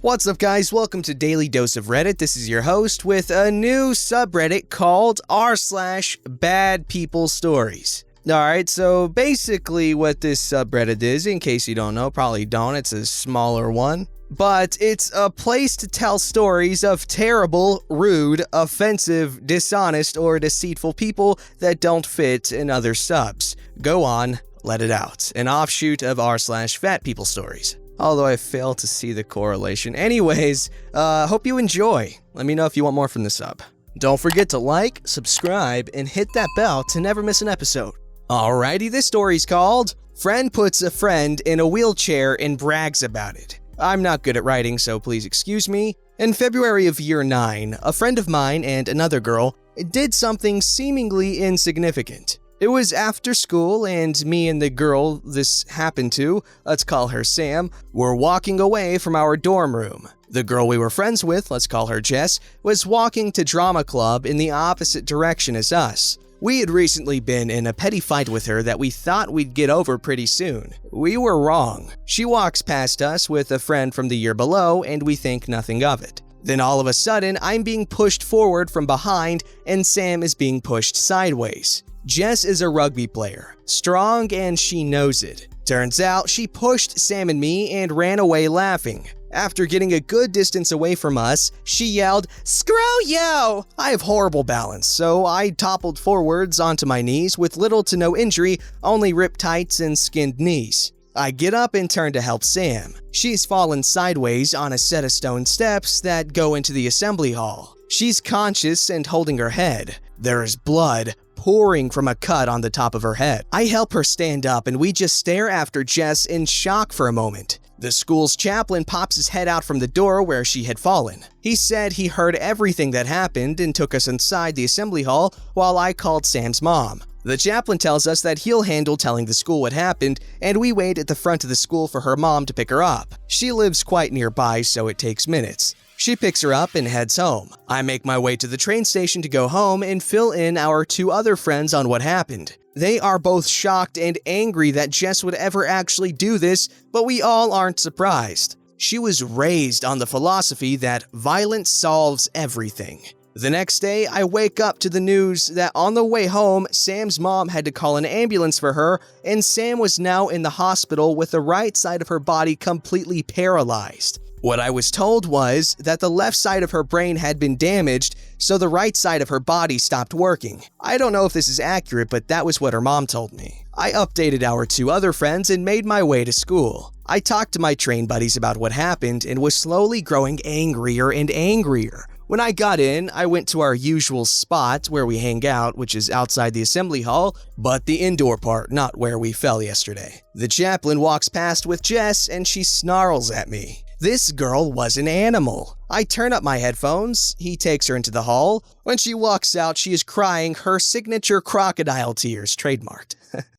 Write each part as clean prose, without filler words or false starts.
What's up, guys? Welcome to Daily Dose of Reddit. This is your host with a new subreddit called r/BadPeopleStories. Alright, so basically what this subreddit is, in case you don't know, probably don't, it's a smaller one. But it's a place to tell stories of terrible, rude, offensive, dishonest, or deceitful people that don't fit in other subs. Go on, let it out. An offshoot of r/FatPeopleStories. Although I fail to see the correlation. Anyways, hope you enjoy. Let me know if you want more from the sub. Don't forget to like, subscribe, and hit that bell to never miss an episode. Alrighty, this story's called Friend Puts a Friend in a Wheelchair and Brags About It. I'm not good at writing, so please excuse me. In February of year 9, a friend of mine and another girl did something seemingly insignificant. It was after school, and me and the girl this happened to, let's call her Sam, were walking away from our dorm room. The girl we were friends with, let's call her Jess, was walking to drama club in the opposite direction as us. We had recently been in a petty fight with her that we thought we'd get over pretty soon. We were wrong. She walks past us with a friend from the year below, and we think nothing of it. Then all of a sudden, I'm being pushed forward from behind, and Sam is being pushed sideways. Jess is a rugby player, strong, and she knows it. Turns out she pushed Sam and me and ran away laughing. After getting a good distance away from us, she yelled, "Screw you!" I have horrible balance, so I toppled forwards onto my knees with little to no injury, only ripped tights and skinned knees. I get up and turn to help Sam. She's fallen sideways on a set of stone steps that go into the assembly hall. She's conscious and holding her head. There is blood pouring from a cut on the top of her head. I help her stand up and we just stare after Jess in shock for a moment. The school's chaplain pops his head out from the door where she had fallen. He said he heard everything that happened and took us inside the assembly hall while I called Sam's mom. The chaplain tells us that he'll handle telling the school what happened, and we wait at the front of the school for her mom to pick her up. She lives quite nearby, so it takes minutes. She picks her up and heads home. I make my way to the train station to go home and fill in our two other friends on what happened. They are both shocked and angry that Jess would ever actually do this, but we all aren't surprised. She was raised on the philosophy that violence solves everything. The next day, I wake up to the news that on the way home, Sam's mom had to call an ambulance for her, and Sam was now in the hospital with the right side of her body completely paralyzed. What I was told was that the left side of her brain had been damaged, so the right side of her body stopped working. I don't know if this is accurate, but that was what her mom told me. I updated our two other friends and made my way to school. I talked to my train buddies about what happened and was slowly growing angrier and angrier. When I got in, I went to our usual spot where we hang out, which is outside the assembly hall, but the indoor part, not where we fell yesterday. The chaplain walks past with Jess and she snarls at me. This girl was an animal. I turn up my headphones. He takes her into the hall. When she walks out, she is crying her signature crocodile tears, trademarked.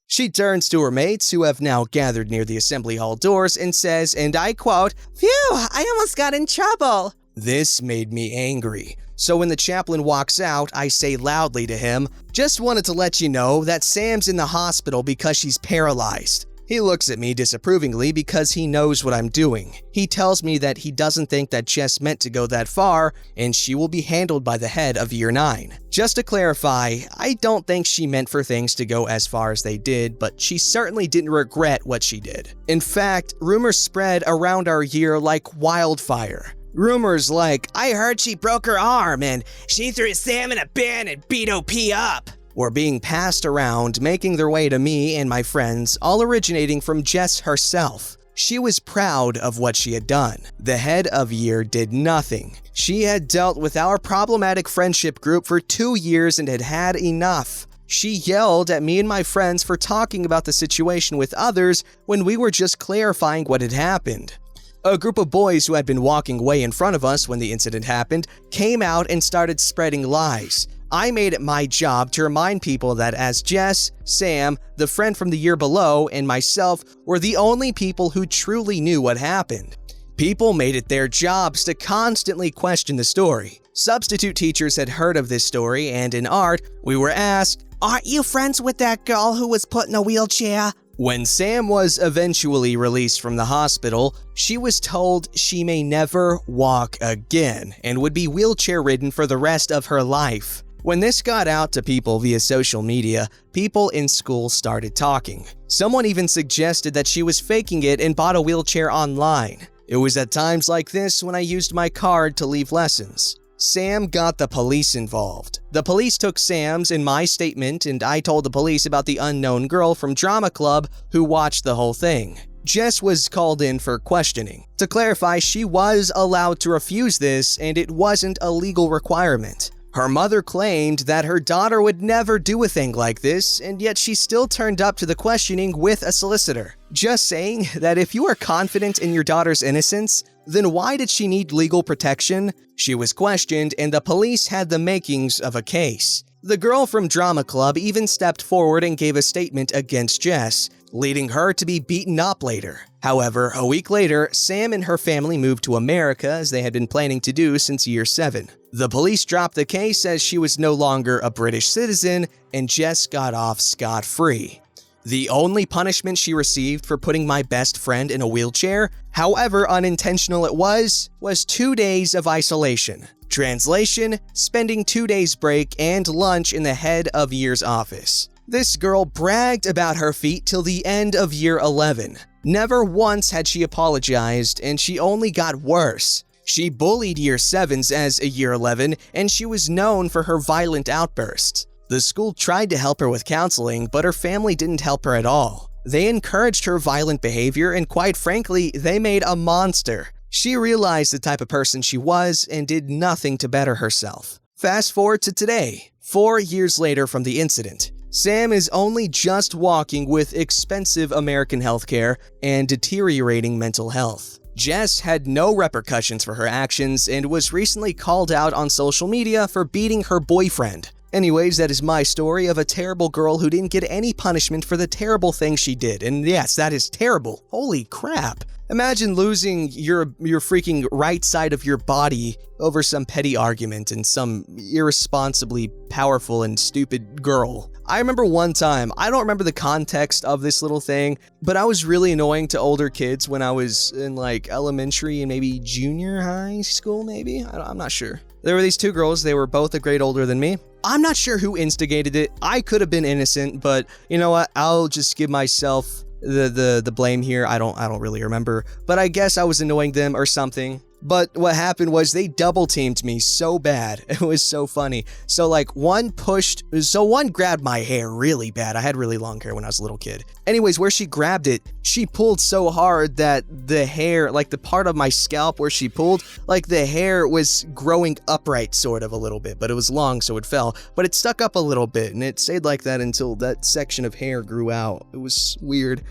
She turns to her mates, who have now gathered near the assembly hall doors, and says, and I quote, "Phew, I almost got in trouble." This made me angry. So when the chaplain walks out, I say loudly to him, "Just wanted to let you know that Sam's in the hospital because she's paralyzed." He looks at me disapprovingly because he knows what I'm doing. He tells me that he doesn't think that Jess meant to go that far, and she will be handled by the head of year 9. Just to clarify, I don't think she meant for things to go as far as they did, but she certainly didn't regret what she did. In fact, rumors spread around our year like wildfire. Rumors like, "I heard she broke her arm and she threw Sam in a bin and beat OP up," were being passed around, making their way to me and my friends, all originating from Jess herself. She was proud of what she had done. The head of year did nothing. She had dealt with our problematic friendship group for 2 years and had had enough. She yelled at me and my friends for talking about the situation with others when we were just clarifying what had happened. A group of boys who had been walking way in front of us when the incident happened came out and started spreading lies. I made it my job to remind people that as Jess, Sam, the friend from the year below, and myself were the only people who truly knew what happened. People made it their jobs to constantly question the story. Substitute teachers had heard of this story, and in art, we were asked, "Aren't you friends with that girl who was put in a wheelchair?" When Sam was eventually released from the hospital, she was told she may never walk again and would be wheelchair-ridden for the rest of her life. When this got out to people via social media, people in school started talking. Someone even suggested that she was faking it and bought a wheelchair online. It was at times like this when I used my card to leave lessons. Sam got the police involved. The police took Sam's and my statement, and I told the police about the unknown girl from drama club who watched the whole thing. Jess was called in for questioning. To clarify, she was allowed to refuse this, and it wasn't a legal requirement. Her mother claimed that her daughter would never do a thing like this, and yet she still turned up to the questioning with a solicitor. Just saying that if you are confident in your daughter's innocence, then why did she need legal protection? She was questioned, and the police had the makings of a case. The girl from drama club even stepped forward and gave a statement against Jess, leading her to be beaten up later. However, a week later, Sam and her family moved to America as they had been planning to do since year 7. The police dropped the case as she was no longer a British citizen, and Jess got off scot-free. The only punishment she received for putting my best friend in a wheelchair, however unintentional it was 2 days of isolation. Translation: spending 2 days break and lunch in the head of year's office. This girl bragged about her feat till the end of year 11. Never once had she apologized, and she only got worse. She bullied year 7s as a year 11, and she was known for her violent outbursts. The school tried to help her with counseling, but her family didn't help her at all. They encouraged her violent behavior, and quite frankly, they made a monster. She realized the type of person she was and did nothing to better herself. Fast forward to today, 4 years later from the incident. Sam is only just walking with expensive American healthcare and deteriorating mental health. Jess had no repercussions for her actions and was recently called out on social media for beating her boyfriend. Anyways, that is my story of a terrible girl who didn't get any punishment for the terrible thing she did. And yes, that is terrible. Holy crap. Imagine losing your freaking right side of your body over some petty argument and some irresponsibly powerful and stupid girl. I remember one time, I don't remember the context of this little thing, but I was really annoying to older kids when I was in like elementary and maybe junior high school, maybe? I'm not sure. There were these 2 girls, they were both a grade older than me. I'm not sure who instigated it. I could have been innocent, but you know what? I'll just give myself the blame here. I don't really remember, but I guess I was annoying them or something. But what happened was they double teamed me so bad. It was so funny. So like one grabbed my hair really bad. I had really long hair when I was a little kid. Anyways, where she grabbed it, she pulled so hard that the hair, like the part of my scalp where she pulled, like the hair was growing upright sort of a little bit, but it was long so it fell. But it stuck up a little bit and it stayed like that until that section of hair grew out. It was weird.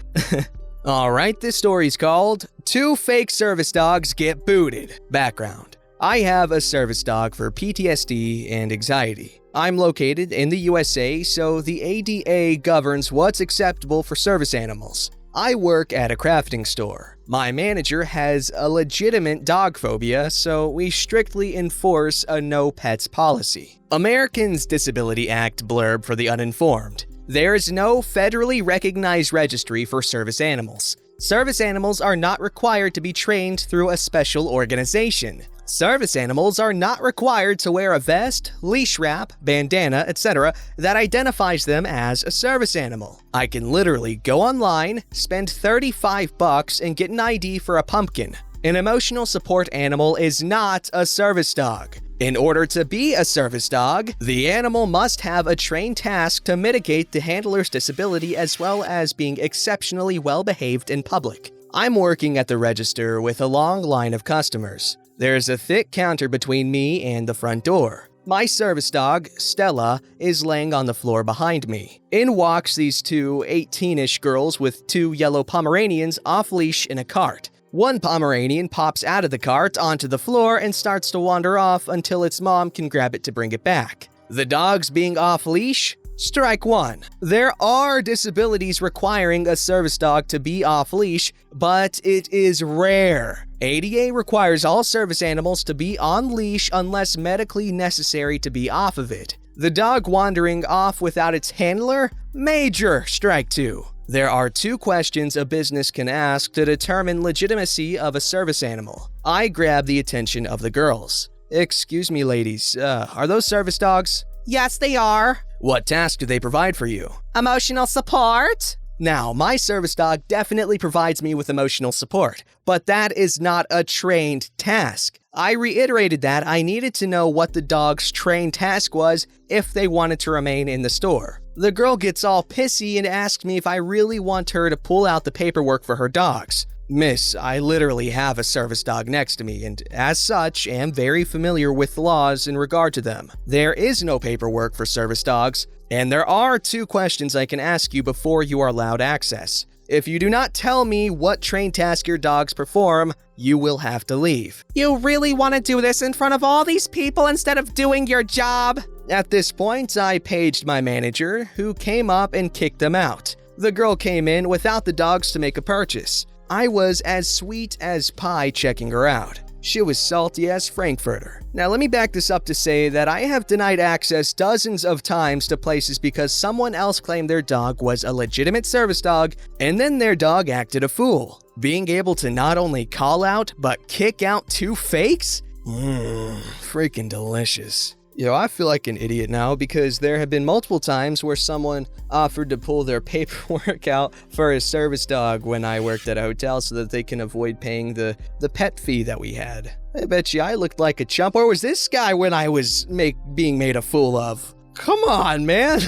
Alright, this story's called 2 Fake Service Dogs Get Booted. Background: I have a service dog for PTSD and anxiety. I'm located in the USA, so the ADA governs what's acceptable for service animals. I work at a crafting store. My manager has a legitimate dog phobia, so we strictly enforce a no pets policy. Americans Disability Act blurb for the uninformed. There is no federally recognized registry for service animals. Service animals are not required to be trained through a special organization. Service animals are not required to wear a vest, leash wrap, bandana, etc. that identifies them as a service animal. I can literally go online, spend $35 and get an ID for a pumpkin. An emotional support animal is not a service dog. In order to be a service dog, the animal must have a trained task to mitigate the handler's disability as well as being exceptionally well-behaved in public. I'm working at the register with a long line of customers. There's a thick counter between me and the front door. My service dog, Stella, is laying on the floor behind me. In walks these 2 18-ish girls with 2 yellow Pomeranians off-leash in a cart. One Pomeranian pops out of the cart onto the floor and starts to wander off until its mom can grab it to bring it back. The dogs being off-leash? Strike 1. There are disabilities requiring a service dog to be off-leash, but it is rare. ADA requires all service animals to be on leash unless medically necessary to be off of it. The dog wandering off without its handler? Major strike 2. There are 2 questions a business can ask to determine legitimacy of a service animal. I grab the attention of the girls. Excuse me, ladies, are those service dogs? Yes, they are. What task do they provide for you? Emotional support? Now, my service dog definitely provides me with emotional support, but that is not a trained task. I reiterated that I needed to know what the dog's trained task was if they wanted to remain in the store. The girl gets all pissy and asks me if I really want her to pull out the paperwork for her dogs. Miss, I literally have a service dog next to me and, as such, am very familiar with the laws in regard to them. There is no paperwork for service dogs, and there are 2 questions I can ask you before you are allowed access. If you do not tell me what trained task your dogs perform, you will have to leave. You really want to do this in front of all these people instead of doing your job? At this point, I paged my manager, who came up and kicked them out. The girl came in without the dogs to make a purchase. I was as sweet as pie checking her out. She was salty as Frankfurter. Now let me back this up to say that I have denied access dozens of times to places because someone else claimed their dog was a legitimate service dog and then their dog acted a fool. Being able to not only call out but kick out 2 fakes? Freaking delicious. I feel like an idiot now because there have been multiple times where someone offered to pull their paperwork out for a service dog when I worked at a hotel so that they can avoid paying the pet fee that we had. I bet you I looked like a chump, or was this guy when I was being made a fool of? Come on, man.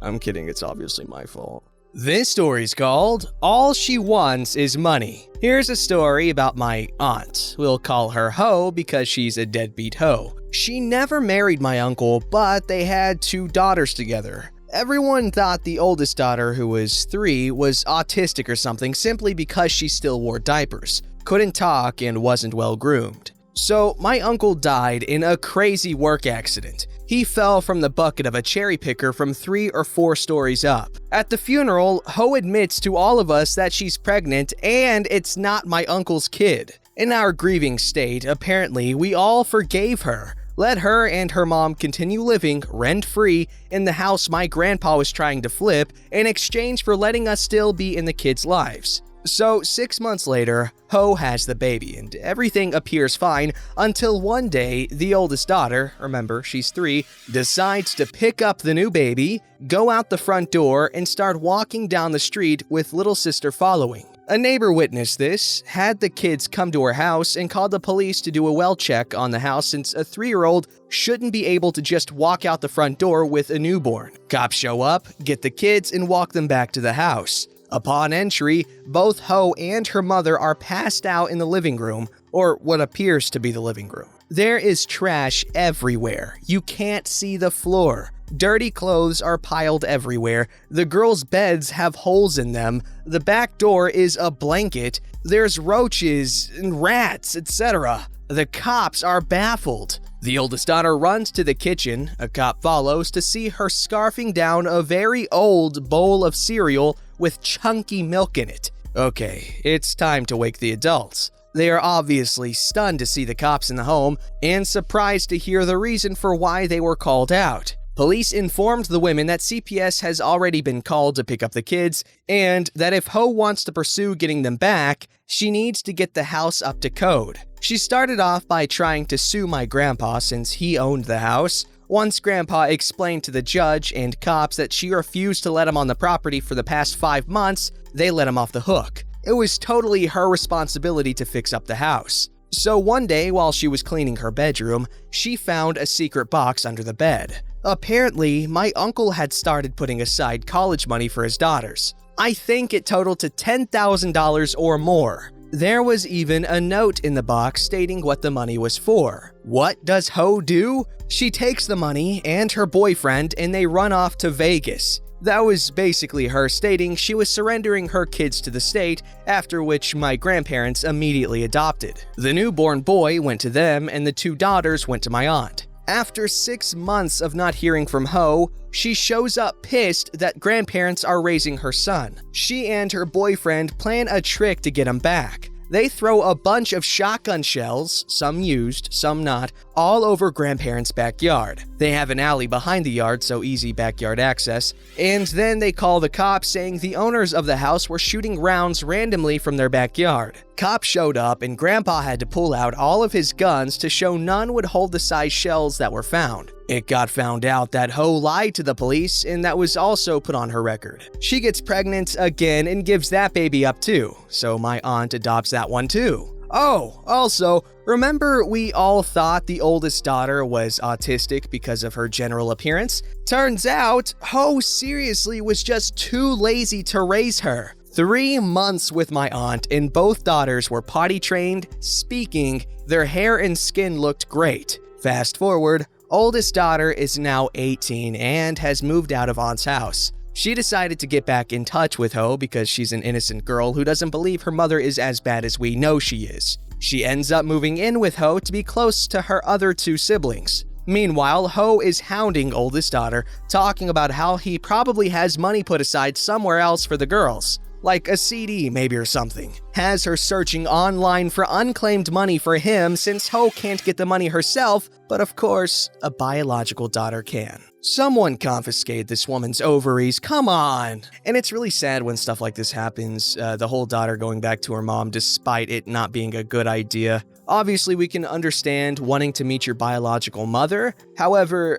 I'm kidding, it's obviously my fault. This story's called All She Wants Is Money. Here's a story about my aunt. We'll call her Ho because she's a deadbeat hoe. She never married my uncle, but they had 2 daughters together. Everyone thought the oldest daughter, who was 3, was autistic or something simply because she still wore diapers, couldn't talk, and wasn't well groomed. So my uncle died in a crazy work accident. He fell from the bucket of a cherry picker from 3 or 4 stories up. At the funeral, Ho admits to all of us that she's pregnant and it's not my uncle's kid. In our grieving state, apparently, we all forgave her, let her and her mom continue living rent-free in the house my grandpa was trying to flip in exchange for letting us still be in the kids' lives. So 6 months later, Ho has the baby and everything appears fine until one day the oldest daughter, remember she's 3, decides to pick up the new baby, go out the front door, and start walking down the street with little sister following. A neighbor witnessed this, had the kids come to her house, and called the police to do a well check on the house since a 3-year-old shouldn't be able to just walk out the front door with a newborn. Cops show up, get the kids, and walk them back to the house. Upon entry, both Ho and her mother are passed out in the living room, or what appears to be the living room. There is trash everywhere. You can't see the floor. Dirty clothes are piled everywhere. The girls' beds have holes in them. The back door is a blanket. There's roaches and rats, etc. The cops are baffled. The oldest daughter runs to the kitchen. A cop follows to see her scarfing down a very old bowl of cereal with chunky milk in it. Okay, it's time to wake the adults. They are obviously stunned to see the cops in the home and surprised to hear the reason for why they were called out. Police informed the women that CPS has already been called to pick up the kids and that if Ho wants to pursue getting them back, she needs to get the house up to code. She started off by trying to sue my grandpa since he owned the house. Once Grandpa explained to the judge and cops that she refused to let him on the property for the past 5 months, they let him off the hook. It was totally her responsibility to fix up the house. So one day while she was cleaning her bedroom, she found a secret box under the bed. Apparently, my uncle had started putting aside college money for his daughters. I think it totaled to $10,000 or more. There was even a note in the box stating what the money was for. What does Ho do? She takes the money and her boyfriend and they run off to Vegas. That was basically her stating she was surrendering her kids to the state, after which my grandparents immediately adopted. The newborn boy went to them and the 2 daughters went to my aunt. After 6 months of not hearing from Ho, she shows up pissed that grandparents are raising her son. She and her boyfriend plan a trick to get him back. they throw a bunch of shotgun shells, some used, some not, all over grandparents' backyard. They have an alley behind the yard, so easy backyard access, and then they call the cops saying the owners of the house were shooting rounds randomly from their backyard. Cops showed up and Grandpa had to pull out all of his guns to show none would hold the size shells that were found. It got found out that Ho lied to the police, and that was also put on her record. She gets pregnant again and gives that baby up too, so my aunt adopts that one too. Oh, also, remember we all thought the oldest daughter was autistic because of her general appearance? Turns out, Ho seriously was just too lazy to raise her. 3 months with my aunt, and both daughters were potty trained, speaking, their hair and skin looked great. Fast forward, oldest daughter is now 18 and has moved out of aunt's house. She decided to get back in touch with Ho because she's an innocent girl who doesn't believe her mother is as bad as we know she is. She ends up moving in with Ho to be close to her other 2 siblings. Meanwhile, Ho is hounding oldest daughter, talking about how he probably has money put aside somewhere else for the girls. Like a CD maybe or something. Has her searching online for unclaimed money for him since Ho can't get the money herself, but of course, a biological daughter can. Someone confiscate this woman's ovaries, come on! And it's really sad when stuff like this happens, the whole daughter going back to her mom despite it not being a good idea. Obviously, we can understand wanting to meet your biological mother. However,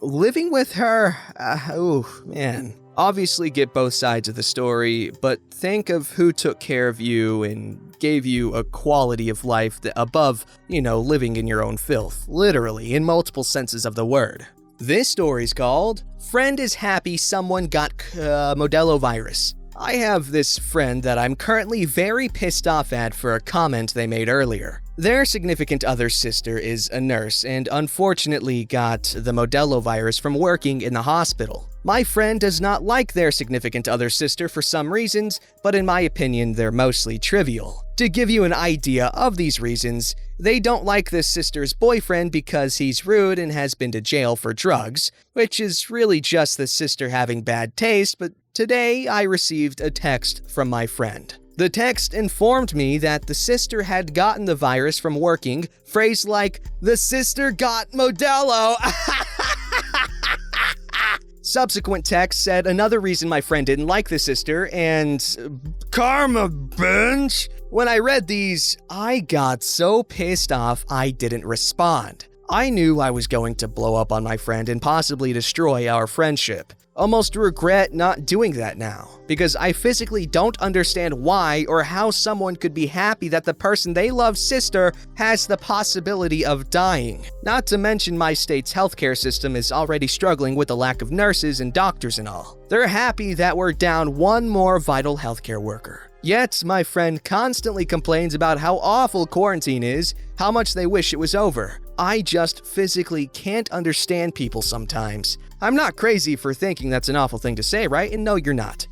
living with her, man. Obviously get both sides of the story, but think of who took care of you and gave you a quality of life that above, living in your own filth, literally, in multiple senses of the word. This story's called, Friend is Happy Someone Got Modelo Virus. I have this friend that I'm currently very pissed off at for a comment they made earlier. Their significant other's sister is a nurse and unfortunately got the Modelo virus from working in the hospital. My friend does not like their significant other's sister for some reasons, but in my opinion, they're mostly trivial. To give you an idea of these reasons, they don't like this sister's boyfriend because he's rude and has been to jail for drugs, which is really just the sister having bad taste, but today I received a text from my friend. The text informed me that the sister had gotten the virus from working, phrased like, "The sister got Modelo." Subsequent text said another reason my friend didn't like the sister, and karma, bench. When I read these, I got so pissed off I didn't respond. I knew I was going to blow up on my friend and possibly destroy our friendship. Almost regret not doing that now, because I physically don't understand why or how someone could be happy that the person they love's sister has the possibility of dying. Not to mention my state's healthcare system is already struggling with the lack of nurses and doctors and all. They're happy that we're down one more vital healthcare worker. Yet, my friend constantly complains about how awful quarantine is, how much they wish it was over. I just physically can't understand people sometimes. I'm not crazy for thinking that's an awful thing to say, right? And no, you're not.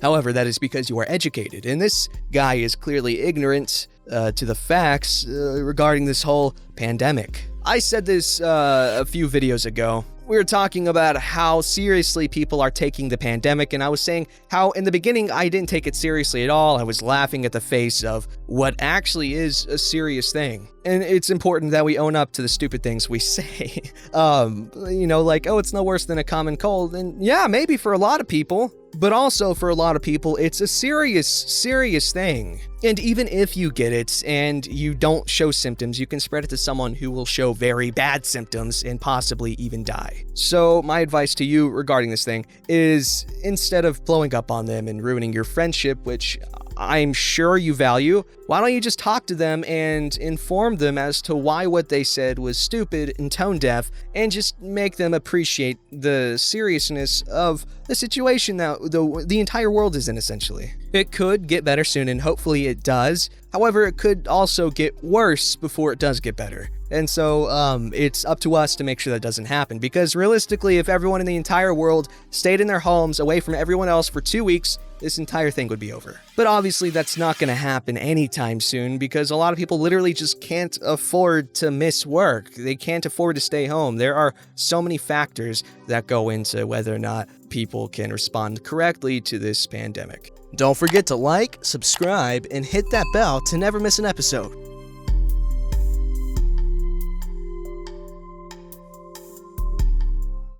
However, that is because you are educated, and this guy is clearly ignorant to the facts regarding this whole pandemic. I said this a few videos ago. We were talking about how seriously people are taking the pandemic, and I was saying how in the beginning I didn't take it seriously at all. I was laughing at the face of what actually is a serious thing. And it's important that we own up to the stupid things we say. Like, oh, it's no worse than a common cold. And yeah, maybe for a lot of people, but also for a lot of people, it's a serious thing. And even if you get it and you don't show symptoms, you can spread it to someone who will show very bad symptoms and possibly even die. So my advice to you regarding this thing is instead of blowing up on them and ruining your friendship, which I'm sure you value, why don't you just talk to them and inform them as to why what they said was stupid and tone deaf, and just make them appreciate the seriousness of the situation that the entire world is in, essentially. It could get better soon, and hopefully it does. However, it could also get worse before it does get better. And so it's up to us to make sure that doesn't happen, because realistically, if everyone in the entire world stayed in their homes away from everyone else for 2 weeks, this entire thing would be over. But obviously that's not going to happen anytime soon, because a lot of people literally just can't afford to miss work. They can't afford to stay home. There are so many factors that go into whether or not people can respond correctly to this pandemic. Don't forget to like, subscribe, and hit that bell to never miss an episode.